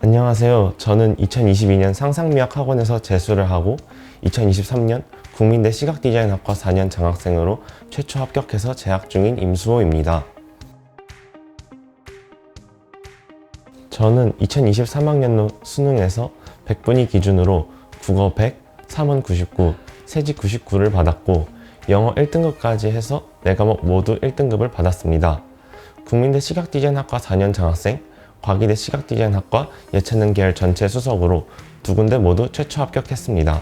안녕하세요. 저는 2022년 상상미학 학원에서 재수를 하고 2023년 국민대 시각디자인학과 4년 장학생으로 최초 합격해서 재학 중인 임수호입니다. 저는 2023학년도 수능에서 100분위 기준으로 국어 100, 사문 99, 세지 99를 받았고 영어 1등급까지 해서 4과목 모두 1등급을 받았습니다. 국민대 시각디자인학과 4년 장학생, 과기대 시각디자인학과 예체능 계열 전체 수석으로 2군데 모두 최초 합격했습니다.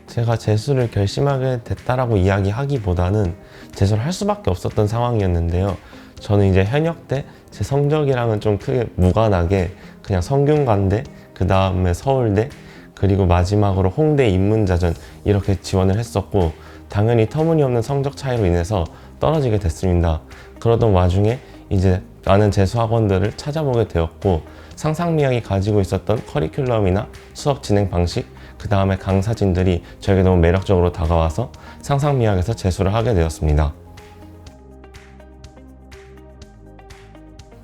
제가 재수를 결심하게 됐다라고 이야기하기보다는 재수를 할 수밖에 없었던 상황이었는데요. 저는 이제 현역 때 제 성적이랑은 좀 크게 무관하게 그냥 성균관대, 그 다음에 서울대, 그리고 마지막으로 홍대 인문자전 이렇게 지원을 했었고 당연히 터무니없는 성적 차이로 인해서 떨어지게 됐습니다. 그러던 와중에 이제 많은 재수학원들을 찾아보게 되었고 상상미학이 가지고 있었던 커리큘럼이나 수업 진행 방식, 그 다음에 강사진들이 저에게 너무 매력적으로 다가와서 상상미학에서 재수를 하게 되었습니다.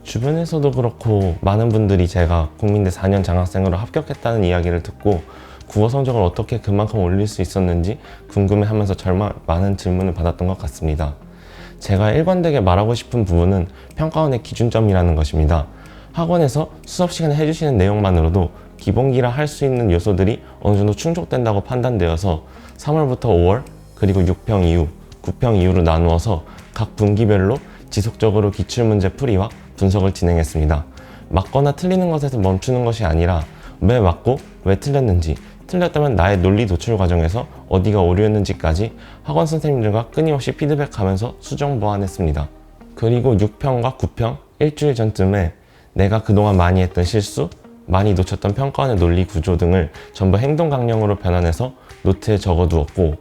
주변에서도 그렇고 많은 분들이 제가 국민대 4년 장학생으로 합격했다는 이야기를 듣고 국어 성적을 어떻게 그만큼 올릴 수 있었는지 궁금해하면서 정말 많은 질문을 받았던 것 같습니다. 제가 일관되게 말하고 싶은 부분은 평가원의 기준점이라는 것입니다. 학원에서 수업 시간에 해주시는 내용만으로도 기본기라 할 수 있는 요소들이 어느 정도 충족된다고 판단되어서 3월부터 5월 그리고 6평 이후, 9평 이후로 나누어서 각 분기별로 지속적으로 기출문제 풀이와 분석을 진행했습니다. 맞거나 틀리는 것에서 멈추는 것이 아니라 왜 맞고 왜 틀렸는지, 틀렸다면 나의 논리 도출 과정에서 어디가 오류였는지까지 학원 선생님들과 끊임없이 피드백하면서 수정 보완했습니다. 그리고 6평과 9평 일주일 전쯤에 내가 그동안 많이 했던 실수, 많이 놓쳤던 평가원의 논리 구조 등을 전부 행동 강령으로 변환해서 노트에 적어두었고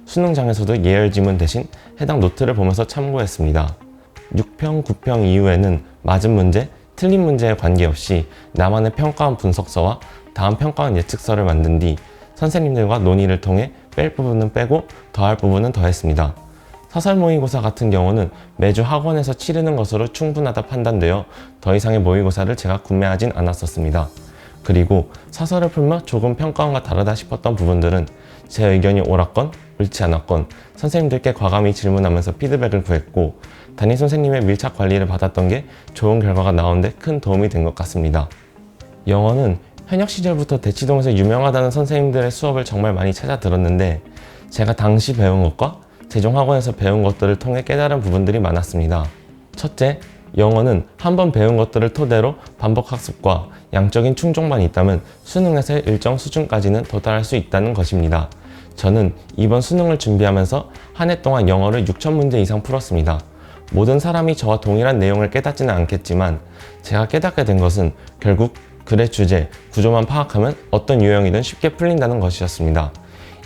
수능장에서도 예열 지문 대신 해당 노트를 보면서 참고했습니다. 6평, 9평 이후에는 맞은 문제, 틀린 문제에 관계없이 나만의 평가원 분석서와 다음 평가원 예측서를 만든 뒤 선생님들과 논의를 통해 뺄 부분은 빼고 더할 부분은 더했습니다. 사설 모의고사 같은 경우는 매주 학원에서 치르는 것으로 충분하다 판단되어 더 이상의 모의고사를 제가 구매하진 않았었습니다. 그리고 사설을 풀며 조금 평가원과 다르다 싶었던 부분들은 제 의견이 옳았건 옳지 않았건 선생님들께 과감히 질문하면서 피드백을 구했고 담임 선생님의 밀착 관리를 받았던 게 좋은 결과가 나온 데 큰 도움이 된 것 같습니다. 영어는 현역 시절부터 대치동에서 유명하다는 선생님들의 수업을 정말 많이 찾아 들었는데 제가 당시 배운 것과 재종학원에서 배운 것들을 통해 깨달은 부분들이 많았습니다. 첫째, 영어는 한번 배운 것들을 토대로 반복 학습과 양적인 충족만 있다면 수능에서의 일정 수준까지는 도달할 수 있다는 것입니다. 저는 이번 수능을 준비하면서 한 해 동안 영어를 6,000문제 이상 풀었습니다. 모든 사람이 저와 동일한 내용을 깨닫지는 않겠지만 제가 깨닫게 된 것은 결국 글의 주제, 구조만 파악하면 어떤 유형이든 쉽게 풀린다는 것이었습니다.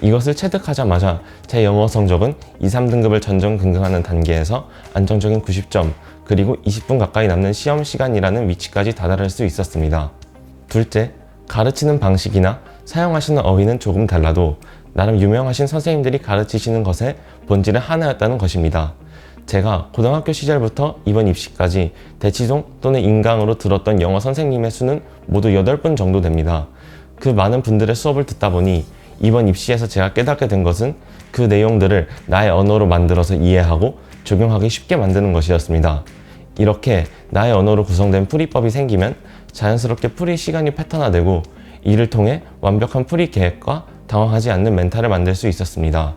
이것을 체득하자마자 제 영어 성적은 2, 3등급을 전전긍긍하는 단계에서 안정적인 90점, 그리고 20분 가까이 남는 시험 시간이라는 위치까지 다다를 수 있었습니다. 둘째, 가르치는 방식이나 사용하시는 어휘는 조금 달라도 나름 유명하신 선생님들이 가르치시는 것의 본질은 하나였다는 것입니다. 제가 고등학교 시절부터 이번 입시까지 대치동 또는 인강으로 들었던 영어 선생님의 수는 모두 8분 정도 됩니다. 그 많은 분들의 수업을 듣다 보니 이번 입시에서 제가 깨닫게 된 것은 그 내용들을 나의 언어로 만들어서 이해하고 적용하기 쉽게 만드는 것이었습니다. 이렇게 나의 언어로 구성된 풀이법이 생기면 자연스럽게 풀이 시간이 패턴화되고 이를 통해 완벽한 풀이 계획과 당황하지 않는 멘탈을 만들 수 있었습니다.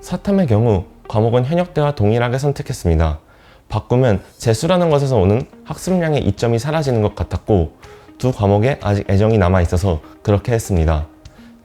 사탐의 경우 과목은 현역 때와 동일하게 선택했습니다. 바꾸면 재수라는 것에서 오는 학습량의 이점이 사라지는 것 같았고 두 과목에 아직 애정이 남아있어서 그렇게 했습니다.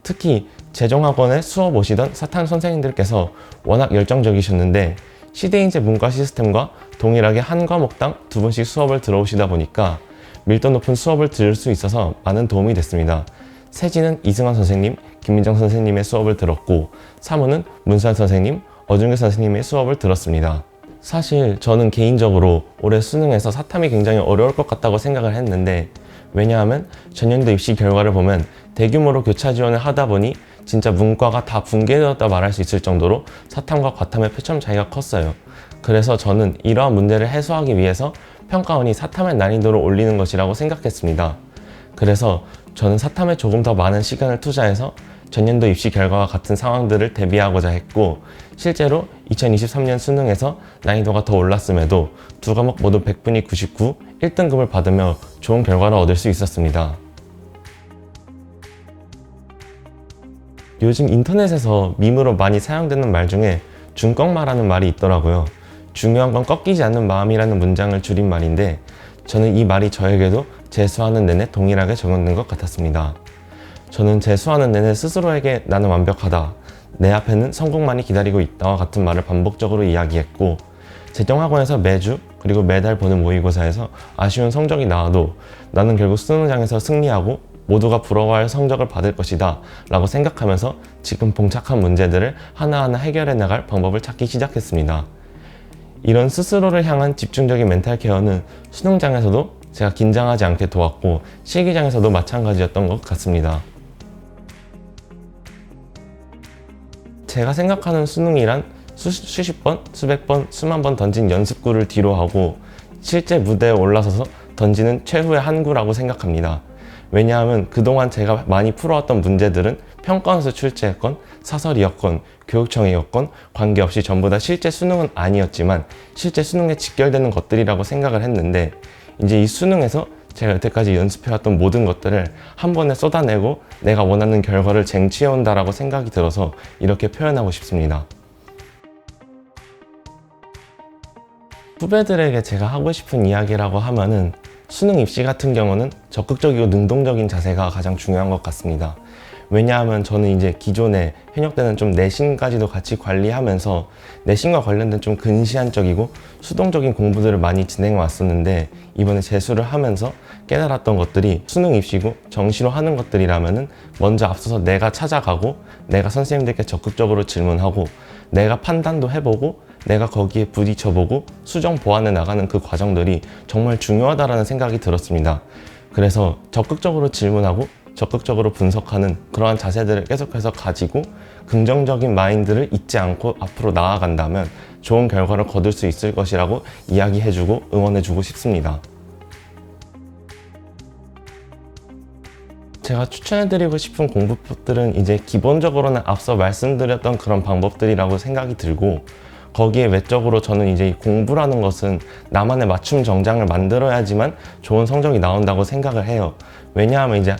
특히 재종학원에 수업 오시던 사탐 선생님들께서 워낙 열정적이셨는데 시대인재 문과 시스템과 동일하게 한 과목당 2분씩 수업을 들어오시다 보니까 밀도 높은 수업을 들을 수 있어서 많은 도움이 됐습니다. 세지는 이승환 선생님, 김민정 선생님의 수업을 들었고 사무는 문수환 선생님, 어준규 선생님의 수업을 들었습니다. 사실 저는 개인적으로 올해 수능에서 사탐이 굉장히 어려울 것 같다고 생각을 했는데 왜냐하면 전년도 입시 결과를 보면 대규모로 교차 지원을 하다 보니 진짜 문과가 다 붕괴되었다 말할 수 있을 정도로 사탐과 과탐의 표점 차이가 컸어요. 그래서 저는 이러한 문제를 해소하기 위해서 평가원이 사탐의 난이도를 올리는 것이라고 생각했습니다. 그래서 저는 사탐에 조금 더 많은 시간을 투자해서 전년도 입시 결과와 같은 상황들을 대비하고자 했고, 실제로 2023년 수능에서 난이도가 더 올랐음에도 두 과목 모두 100분위 99, 1등급을 받으며 좋은 결과를 얻을 수 있었습니다. 요즘 인터넷에서 밈으로 많이 사용되는 말 중에 중꺾마라는 말이 있더라고요. 중요한 건 꺾이지 않는 마음이라는 문장을 줄인 말인데, 저는 이 말이 저에게도 재수하는 내내 동일하게 적용된 것 같았습니다. 저는 재수하는 내내 스스로에게 나는 완벽하다, 내 앞에는 성공만이 기다리고 있다와 같은 말을 반복적으로 이야기했고, 재경학원에서 매주 그리고 매달 보는 모의고사에서 아쉬운 성적이 나와도 나는 결국 수능장에서 승리하고 모두가 부러워할 성적을 받을 것이다 라고 생각하면서 지금 봉착한 문제들을 하나하나 해결해 나갈 방법을 찾기 시작했습니다. 이런 스스로를 향한 집중적인 멘탈 케어는 수능장에서도 제가 긴장하지 않게 도왔고, 실기장에서도 마찬가지였던 것 같습니다. 제가 생각하는 수능이란 수십 번, 수백 번, 수만 번 던진 연습구를 뒤로 하고 실제 무대에 올라서서 던지는 최후의 한 구라고 생각합니다. 왜냐하면 그동안 제가 많이 풀어왔던 문제들은 평가원에서 출제했건 사설이었건 교육청이었건 관계없이 전부 다 실제 수능은 아니었지만 실제 수능에 직결되는 것들이라고 생각을 했는데, 이제 이 수능에서 제가 여태까지 연습해왔던 모든 것들을 한 번에 쏟아내고 내가 원하는 결과를 쟁취해온다라고 생각이 들어서 이렇게 표현하고 싶습니다. 후배들에게 제가 하고 싶은 이야기라고 하면은, 수능 입시 같은 경우는 적극적이고 능동적인 자세가 가장 중요한 것 같습니다. 왜냐하면 저는 이제 기존에 현역 때는 좀 내신까지도 같이 관리하면서 내신과 관련된 좀 근시안적이고 수동적인 공부들을 많이 진행해 왔었는데, 이번에 재수를 하면서 깨달았던 것들이 수능 입시고 정시로 하는 것들이라면은 먼저 앞서서 내가 찾아가고 내가 선생님들께 적극적으로 질문하고 내가 판단도 해보고 내가 거기에 부딪혀보고 수정 보완해 나가는 그 과정들이 정말 중요하다라는 생각이 들었습니다. 그래서 적극적으로 질문하고 적극적으로 분석하는 그러한 자세들을 계속해서 가지고 긍정적인 마인드를 잊지 않고 앞으로 나아간다면 좋은 결과를 거둘 수 있을 것이라고 이야기해주고 응원해주고 싶습니다. 제가 추천해드리고 싶은 공부법들은 이제 기본적으로는 앞서 말씀드렸던 그런 방법들이라고 생각이 들고, 거기에 외적으로 저는 이제 공부라는 것은 나만의 맞춤 정장을 만들어야지만 좋은 성적이 나온다고 생각을 해요. 왜냐하면 이제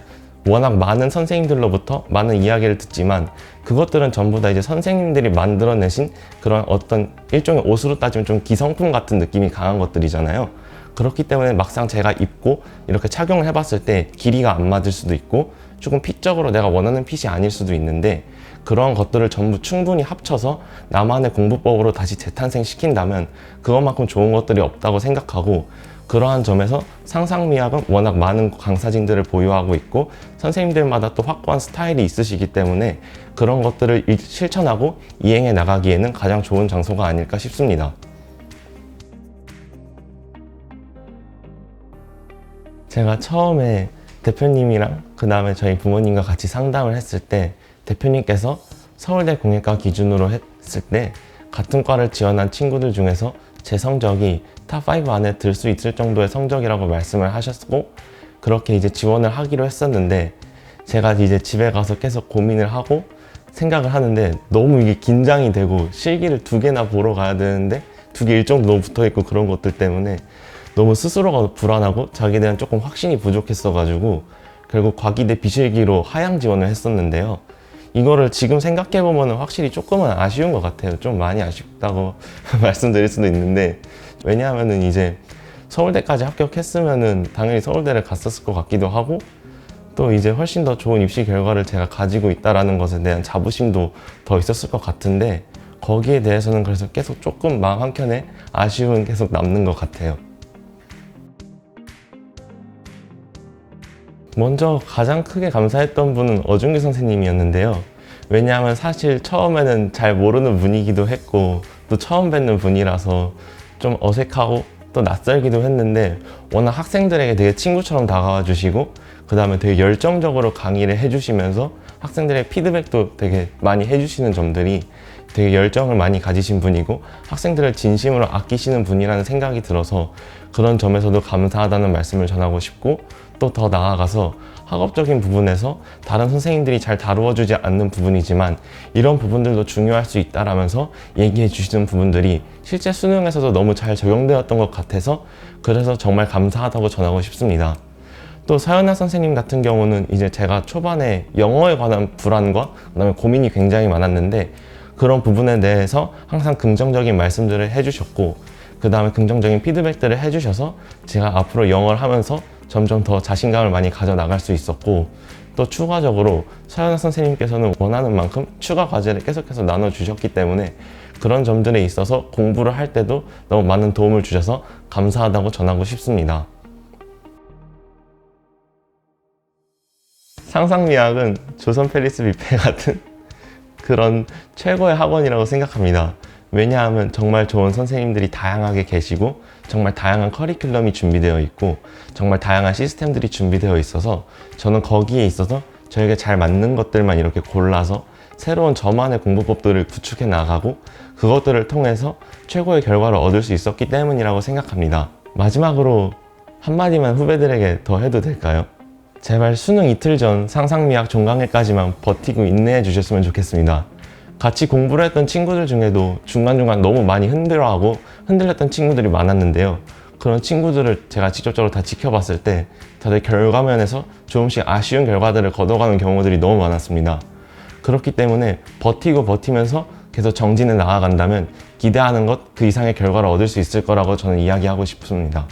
워낙 많은 선생님들로부터 많은 이야기를 듣지만 그것들은 전부 다 이제 선생님들이 만들어내신 그런 어떤 일종의 옷으로 따지면 좀 기성품 같은 느낌이 강한 것들이잖아요. 그렇기 때문에 막상 제가 입고 이렇게 착용을 해봤을 때 길이가 안 맞을 수도 있고 조금 핏적으로 내가 원하는 핏이 아닐 수도 있는데, 그런 것들을 전부 충분히 합쳐서 나만의 공부법으로 다시 재탄생시킨다면 그것만큼 좋은 것들이 없다고 생각하고, 그러한 점에서 상상미학은 워낙 많은 강사진들을 보유하고 있고 선생님들마다 또 확고한 스타일이 있으시기 때문에 그런 것들을 실천하고 이행해 나가기에는 가장 좋은 장소가 아닐까 싶습니다. 제가 처음에 대표님이랑 그 다음에 저희 부모님과 같이 상담을 했을 때 대표님께서 서울대 공예과 기준으로 했을 때 같은 과를 지원한 친구들 중에서 제 성적이 탑5 안에 들 수 있을 정도의 성적이라고 말씀을 하셨고, 그렇게 이제 지원을 하기로 했었는데 제가 이제 집에 가서 계속 고민을 하고 생각을 하는데 너무 이게 긴장이 되고 실기를 2개나 보러 가야 되는데 2개 일정도 너무 붙어있고 그런 것들 때문에 너무 스스로가 불안하고 자기에 대한 조금 확신이 부족했어가지고 결국 과기대 비실기로 하향 지원을 했었는데요. 이거를 지금 생각해보면 확실히 조금은 아쉬운 것 같아요. 좀 많이 아쉽다고 말씀드릴 수도 있는데, 왜냐하면은 이제 서울대까지 합격했으면은 당연히 서울대를 갔었을 것 같기도 하고, 또 이제 훨씬 더 좋은 입시 결과를 제가 가지고 있다라는 것에 대한 자부심도 더 있었을 것 같은데, 거기에 대해서는 그래서 계속 조금 마음 한켠에 아쉬움은 계속 남는 것 같아요. 먼저 가장 크게 감사했던 분은 어준기 선생님이었는데요. 왜냐하면 사실 처음에는 잘 모르는 분이기도 했고 또 처음 뵙는 분이라서 좀 어색하고 또 낯설기도 했는데 워낙 학생들에게 되게 친구처럼 다가와 주시고 그 다음에 되게 열정적으로 강의를 해주시면서 학생들의 피드백도 되게 많이 해주시는 점들이 되게 열정을 많이 가지신 분이고 학생들을 진심으로 아끼시는 분이라는 생각이 들어서 그런 점에서도 감사하다는 말씀을 전하고 싶고, 또 더 나아가서 학업적인 부분에서 다른 선생님들이 잘 다루어주지 않는 부분이지만 이런 부분들도 중요할 수 있다라면서 얘기해 주시는 부분들이 실제 수능에서도 너무 잘 적용되었던 것 같아서 그래서 정말 감사하다고 전하고 싶습니다. 또 서연아 선생님 같은 경우는 이제 제가 초반에 영어에 관한 불안과 그다음에 고민이 굉장히 많았는데 그런 부분에 대해서 항상 긍정적인 말씀들을 해주셨고 그 다음에 긍정적인 피드백들을 해주셔서 제가 앞으로 영어를 하면서 점점 더 자신감을 많이 가져 나갈 수 있었고, 또 추가적으로 서연아 선생님께서는 원하는 만큼 추가 과제를 계속해서 나눠주셨기 때문에 그런 점들에 있어서 공부를 할 때도 너무 많은 도움을 주셔서 감사하다고 전하고 싶습니다. 상상미학은 조선 페리스 뷔페 같은 그런 최고의 학원이라고 생각합니다. 왜냐하면 정말 좋은 선생님들이 다양하게 계시고 정말 다양한 커리큘럼이 준비되어 있고 정말 다양한 시스템들이 준비되어 있어서 저는 거기에 있어서 저에게 잘 맞는 것들만 이렇게 골라서 새로운 저만의 공부법들을 구축해 나가고 그것들을 통해서 최고의 결과를 얻을 수 있었기 때문이라고 생각합니다. 마지막으로 한마디만 후배들에게 더 해도 될까요? 제발 수능 이틀 전 상상미학 종강회까지만 버티고 인내해 주셨으면 좋겠습니다. 같이 공부를 했던 친구들 중에도 중간중간 너무 많이 흔들어하고 흔들렸던 친구들이 많았는데요. 그런 친구들을 제가 직접적으로 다 지켜봤을 때 다들 결과면에서 조금씩 아쉬운 결과들을 거둬가는 경우들이 너무 많았습니다. 그렇기 때문에 버티고 버티면서 계속 정진해 나아간다면 기대하는 것 그 이상의 결과를 얻을 수 있을 거라고 저는 이야기하고 싶습니다.